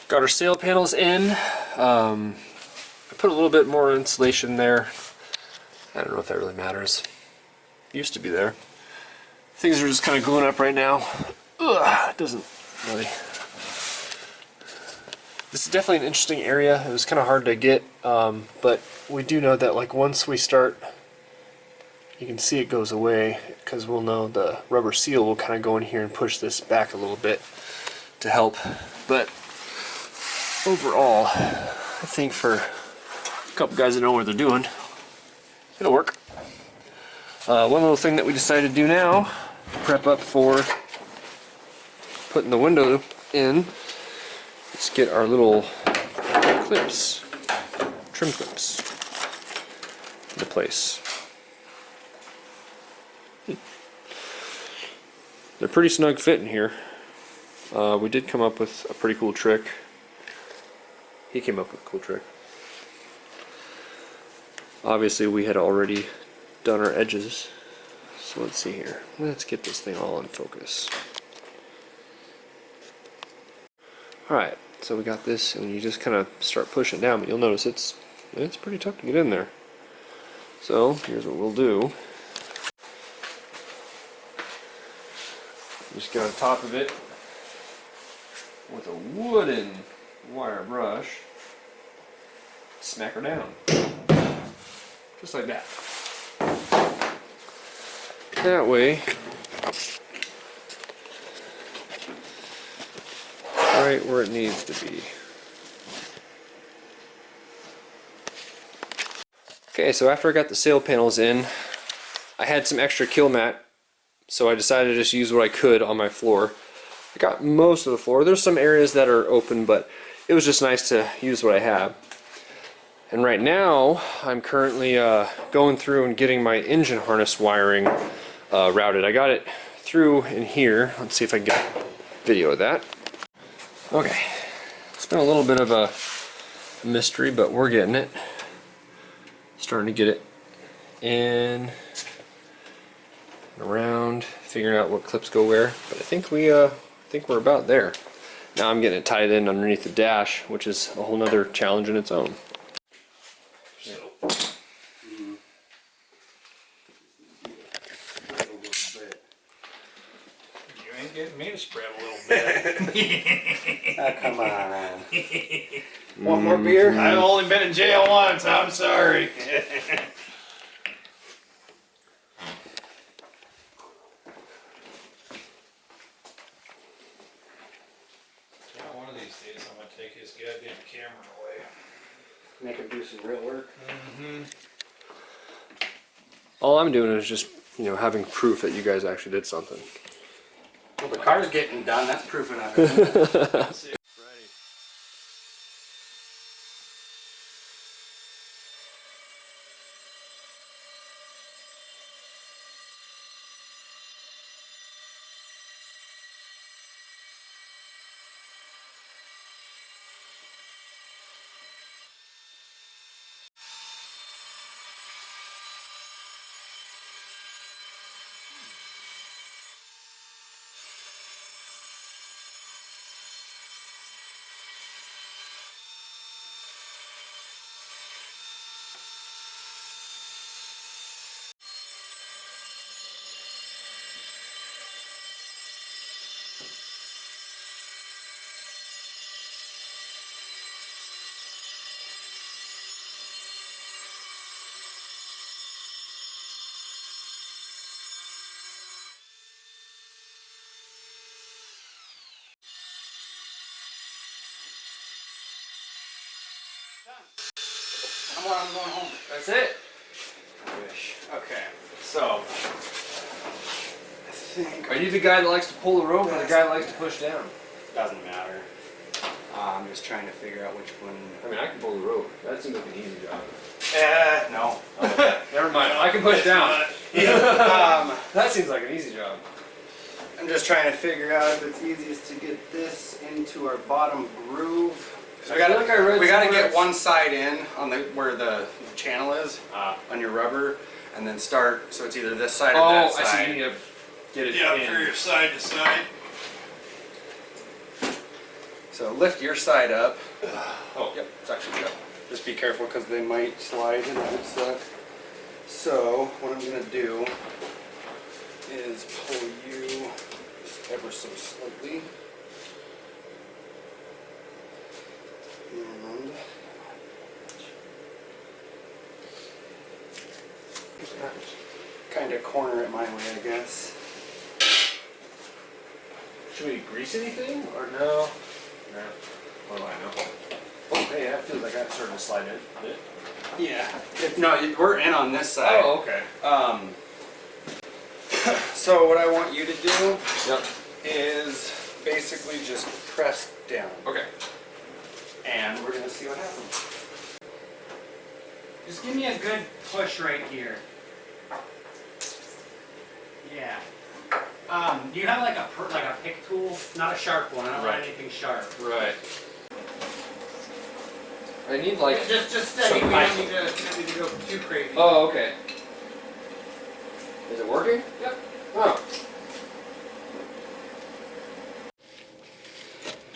Got our sail panels in. I put a little bit more insulation there. I don't know if that really matters. Used to be there. Things are just kind of gluing up right now. Ugh, it doesn't really. This is definitely an interesting area. It was kind of hard to get, but we do know that like once we start, you can see it goes away because we'll know the rubber seal will kind of go in here and push this back a little bit to help. But overall, I think for a couple guys that know what they're doing, it'll work. One little thing that we decided to do now, prep up for putting the window in, let's get our little clips, trim clips, into place. They're pretty snug fit in here. We did come up with a pretty cool trick. He came up with a cool trick. Obviously we had already done our edges, so let's see here. Let's get this thing all in focus. Alright, so we got this, and you just kind of start pushing down, but you'll notice it's pretty tough to get in there. So here's what we'll do. Just get on top of it with a wooden wire brush, smack her down. Just like that. That way, right where it needs to be. Okay, so after I got the sail panels in, I had some extra kill mat, so I decided to just use what I could on my floor. I got most of the floor. There's some areas that are open, but it was just nice to use what I have. And right now, I'm currently going through and getting my engine harness wiring routed. I got it through in here. Let's see if I can get a video of that. Okay, it's been a little bit of a mystery, but we're getting it. Starting to get it in and around, figuring out what clips go where. But I think we're about there. Now I'm getting it tied in underneath the dash, which is a whole nother challenge in its own. Getting me to spread a little bit. Oh, come on. Want more beer? I've only been in jail once, I'm sorry. One of these days I'm going to take his goddamn camera away. Make him do some real work. Mm-hmm. All I'm doing is just, having proof that you guys actually did something. Well, the car's getting done. That's proof enough, isn't it? I'm going home. That's it. I wish. Okay, so I think Are you the guy that likes to pull the rope or the guy that likes to push down? doesn't matter. I'm just trying to figure out which one. I mean, I can pull the rope. That seems like an easy job. No. Never mind. I can push down. That seems like an easy job. I'm just trying to figure out if it's easiest to get this into our bottom groove. So we gotta get one side in on where the channel is on your rubber, and then start. So it's either this side or that side. I see. You need to get it in. For your side to side. So lift your side up. Oh, Yep, it's actually good. Just be careful because they might slide and that would suck. So what I'm gonna do is pull you just ever so slightly. And kind of corner it my way, I guess. Should we grease anything or no? No. What do I know? Oh, hey, that feels like that's starting to slide in. Did it? Yeah. We're in on this side. Oh, okay. So what I want you to do Yep. is basically just press down. Okay. And we're gonna see what happens. Just give me a good push right here. Yeah. Do you have like a pick tool? Not a sharp one. I don't want anything sharp. Right. I need like. Just steady. some We height. don't need to go too crazy. Oh, okay. Is it working? Yep. Oh.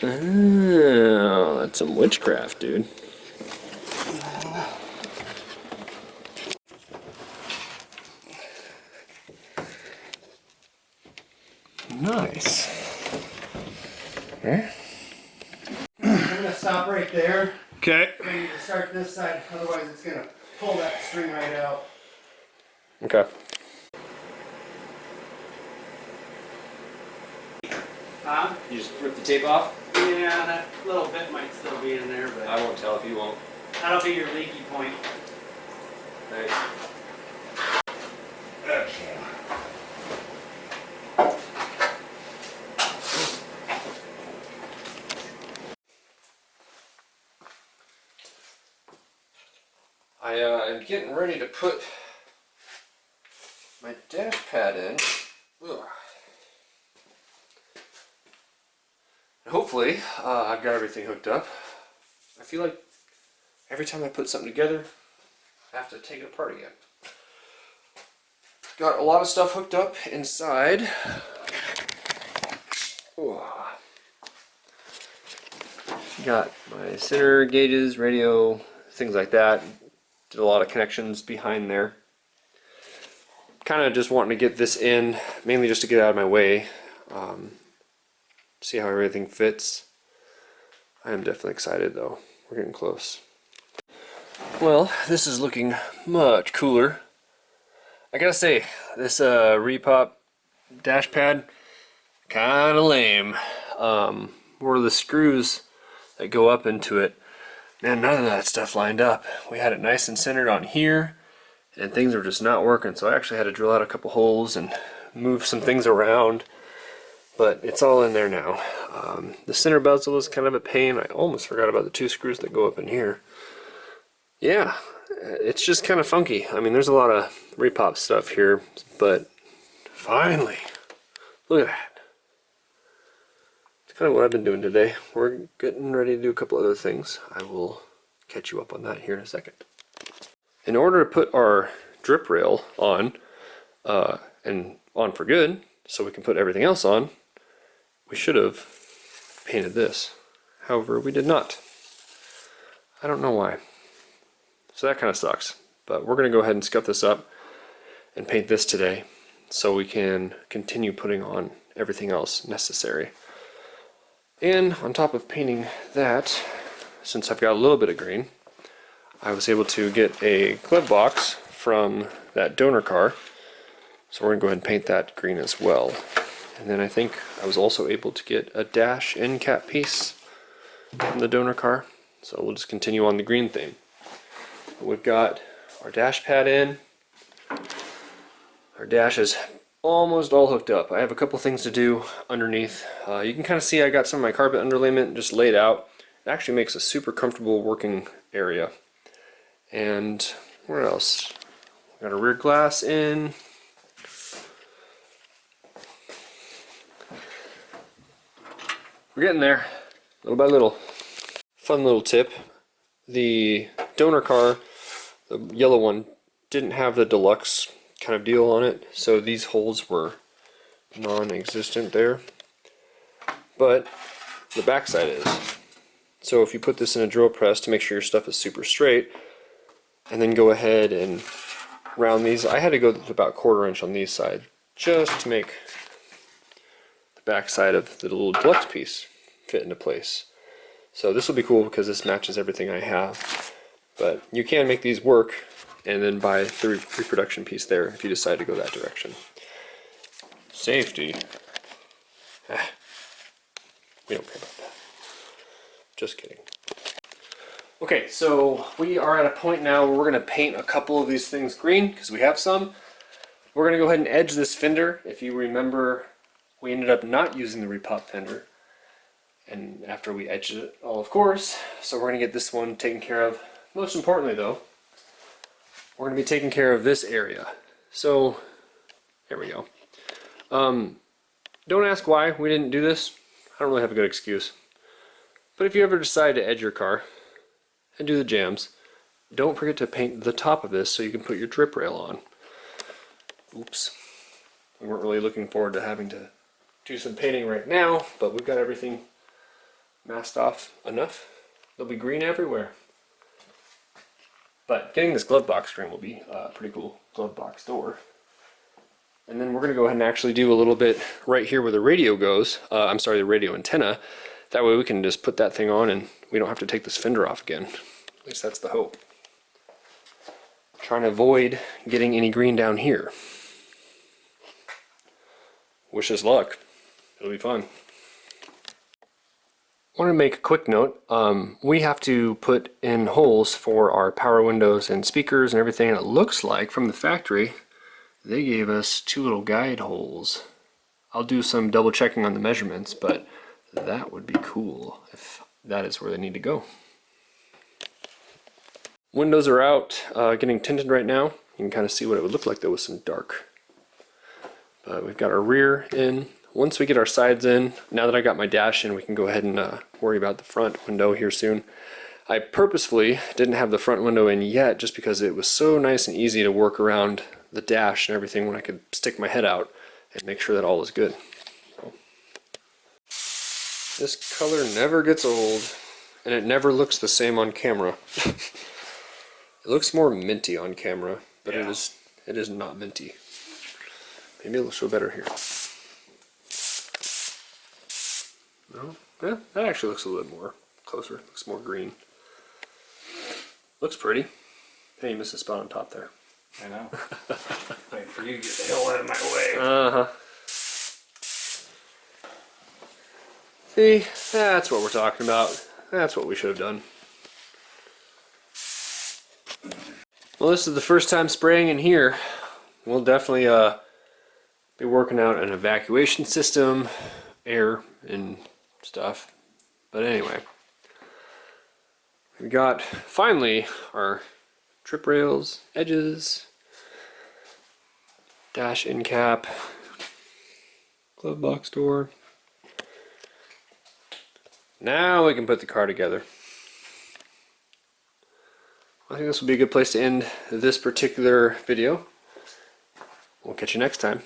Oh, that's some witchcraft, dude. Nice. Okay. I'm gonna stop right there. Okay. I need to start this side, otherwise it's gonna pull that string right out. Okay. Huh? You just rip the tape off? Yeah, that little bit might still be in there, but I won't tell if you won't. that'll be your leaky point. Thanks. Okay. I am getting ready to put my dash pad in. Ugh. And hopefully, I've got everything hooked up. I feel like every time I put something together, I have to take it apart again. Got a lot of stuff hooked up inside. Ooh. Got my center gauges, radio, things like that. Did a lot of connections behind there. Kind of just wanting to get this in, mainly just to get it out of my way. See how everything fits. I am definitely excited though. We're getting close. Well, this is looking much cooler. I gotta say, this Repop dash pad, kinda lame. Where the screws that go up into it, man, none of that stuff lined up. We had it nice and centered on here, and things were just not working, so I actually had to drill out a couple holes and move some things around, but it's all in there now. The center bezel is kind of a pain. I almost forgot about the two screws that go up in here. Yeah, it's just kind of funky. I mean, there's a lot of Repop stuff here, but finally, look at that. It's kind of what I've been doing today. We're getting ready to do a couple other things. I will catch you up on that here in a second. In order to put our drip rail on, and on for good, so we can put everything else on, we should have painted this. However, we did not. I don't know why. So that kind of sucks. But we're going to go ahead and scuff this up and paint this today so we can continue putting on everything else necessary. And on top of painting that, since I've got a little bit of green, I was able to get a glove box from that donor car. So we're going to go ahead and paint that green as well. And then I think I was also able to get a dash end cap piece from the donor car. So we'll just continue on the green theme. We've got our dash pad in. Our dash is almost all hooked up. I have a couple things to do underneath. You can kind of see I got some of my carpet underlayment just laid out. It actually makes a super comfortable working area. And where else? Got a rear glass in. We're getting there, little by little. Fun little tip. The donor car, the yellow one, didn't have the deluxe kind of deal on it, so these holes were non-existent there. But the backside is. So if you put this in a drill press to make sure your stuff is super straight, and then go ahead and round these. I had to go to about 1/4 inch on these sides just to make the backside of the little deluxe piece fit into place. So this will be cool because this matches everything I have. But you can make these work and then buy the reproduction piece there if you decide to go that direction. Safety. We don't care about that. Just kidding. Okay, so we are at a point now where we're going to paint a couple of these things green because we have some. We're going to go ahead and edge this fender. If you remember, we ended up not using the repop fender, and after we edged it all, of course. So we're going to get this one taken care of. Most importantly though, we're going to be taking care of this area. So there we go. Don't ask why we didn't do this. I don't really have a good excuse. But if you ever decide to edge your car and do the jams, don't forget to paint the top of this so you can put your drip rail on. Oops. We weren't really looking forward to having to do some painting right now, but we've got everything masked off enough. There'll be green everywhere. But getting this glove box screen will be a pretty cool glove box door. And then we're going to go ahead and actually do a little bit right here where the radio goes. I'm sorry, the radio antenna. That way we can just put that thing on and we don't have to take this fender off again. At least that's the hope. Trying to avoid getting any green down here. Wish us luck. It'll be fun. I want to make a quick note. We have to put in holes for our power windows and speakers and everything, and it looks like from the factory they gave us 2 little guide holes. I'll do some double checking on the measurements, but that would be cool if that is where they need to go. Windows are out, getting tinted right now. You can kind of see what it would look like though with some dark. But we've got our rear in. Once we get our sides in, now that I got my dash in, we can go ahead and worry about the front window here soon. I purposefully didn't have the front window in yet just because it was so nice and easy to work around the dash and everything when I could stick my head out and make sure that all was good. This color never gets old, and it never looks the same on camera. It looks more minty on camera, but yeah. It is not minty. Maybe it'll show better here. No, yeah, that actually looks a little bit more closer. It looks more green. Looks pretty. Hey, you missed a spot on top there. I know. Wait for you to get the hell out of my way. Uh-huh. See, that's what we're talking about. That's what we should have done. Well, this is the first time spraying in here. We'll definitely be working out an evacuation system, air and stuff. But anyway, we got finally our trip rails, edges, dash end cap, glove box door. Now we can put the car together. I think this will be a good place to end this particular video. We'll catch you next time.